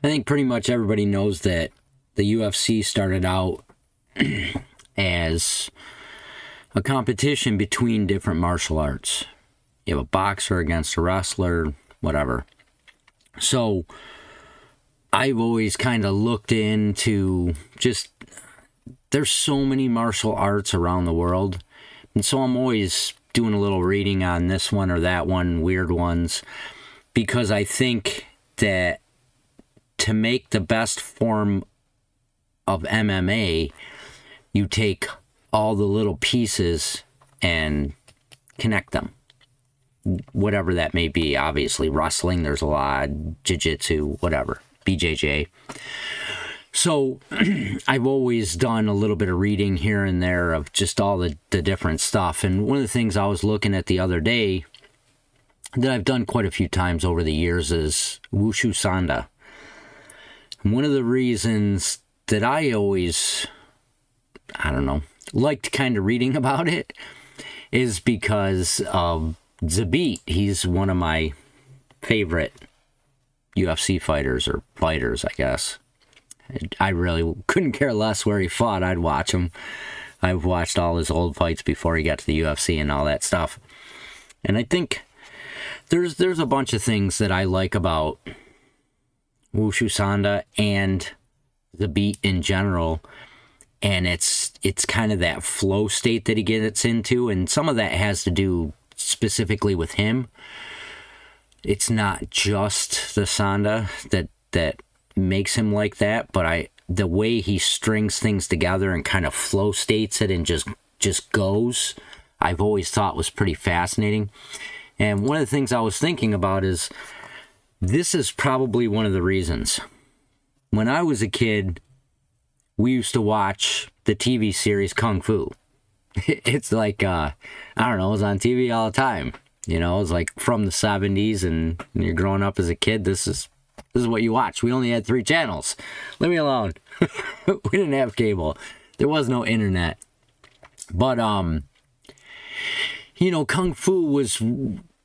I think pretty much everybody knows that the UFC started out as a competition between different martial arts. You have a boxer against a wrestler, whatever. So I've always kind of looked into just, there's so many martial arts around the world. And so I'm always doing a little reading on this one or that one, weird ones, because I think that to make the best form of MMA, you take all the little pieces and connect them. Whatever that may be. Obviously, wrestling, there's a lot, jiu-jitsu, whatever, BJJ. So I've always done a little bit of reading here and there of just all the different stuff. And one of the things I was looking at the other day that I've done quite a few times over the years is Wushu Sanda. One of the reasons that I always, I don't know, liked kind of reading about it is because of Zabit. He's one of my favorite UFC fighters, or fighters, I guess. I really couldn't care less where he fought. I'd watch him. I've watched all his old fights before he got to the UFC and all that stuff. And I think there's a bunch of things that I like about Wushu Sanda and the beat in general. And it's kind of that flow state that he gets into. And some of that has to do specifically with him. It's not just the Sanda that makes him like that, but the way he strings things together and kind of flow states it and just goes, I've always thought was pretty fascinating. And one of the things I was thinking about is, this is probably one of the reasons. When I was a kid, we used to watch the TV series Kung Fu. It's like, I don't know, it was on TV all the time. You know, it was like from the 70s, and when you're growing up as a kid, this is what you watch. We only had 3 channels. Leave me alone. We didn't have cable. There was no internet. But, you know, Kung Fu was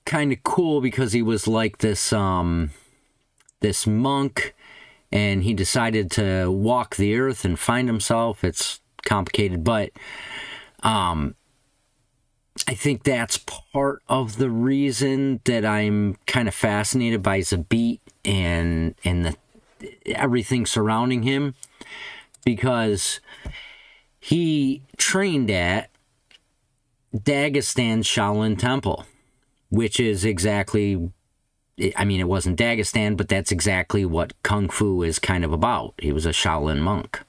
kind of cool because he was like this, this monk, and he decided to walk the earth and find himself. It's complicated, but I think that's part of the reason that I'm kind of fascinated by Zabit and everything surrounding him, because he trained at Dagestan's Shaolin Temple, which is exactly, I mean, it wasn't Dagestan, but that's exactly what Kung Fu is kind of about. He was a Shaolin monk.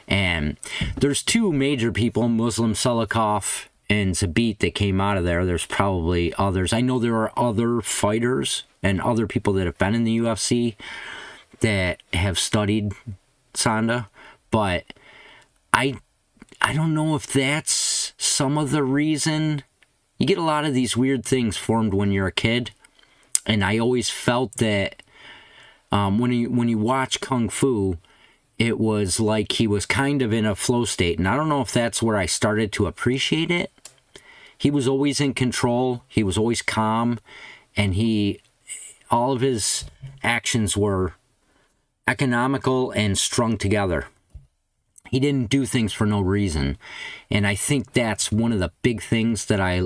And there's 2 major people, Muslim Salikhov and Zabit, that came out of there. There's probably others. I know there are other fighters and other people that have been in the UFC that have studied Sanda, but I don't know if that's some of the reason. You get a lot of these weird things formed when you're a kid, and I always felt that when you watch Kung Fu, it was like he was kind of in a flow state, and I don't know if that's where I started to appreciate it. He was always in control. He was always calm, and all of his actions were economical and strung together. He didn't do things for no reason, and I think that's one of the big things that I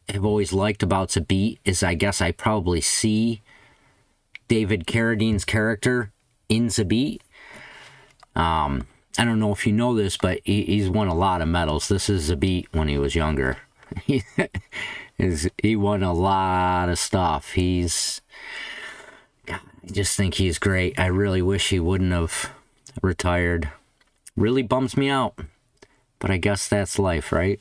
have always liked about Zabit, is I guess I probably see David Carradine's character in Zabit. I don't know if you know this, but he's won a lot of medals. This is Zabit when he was younger. He won a lot of stuff. God, I just think he's great. I really wish he wouldn't have retired. Really bums me out. But I guess that's life, right?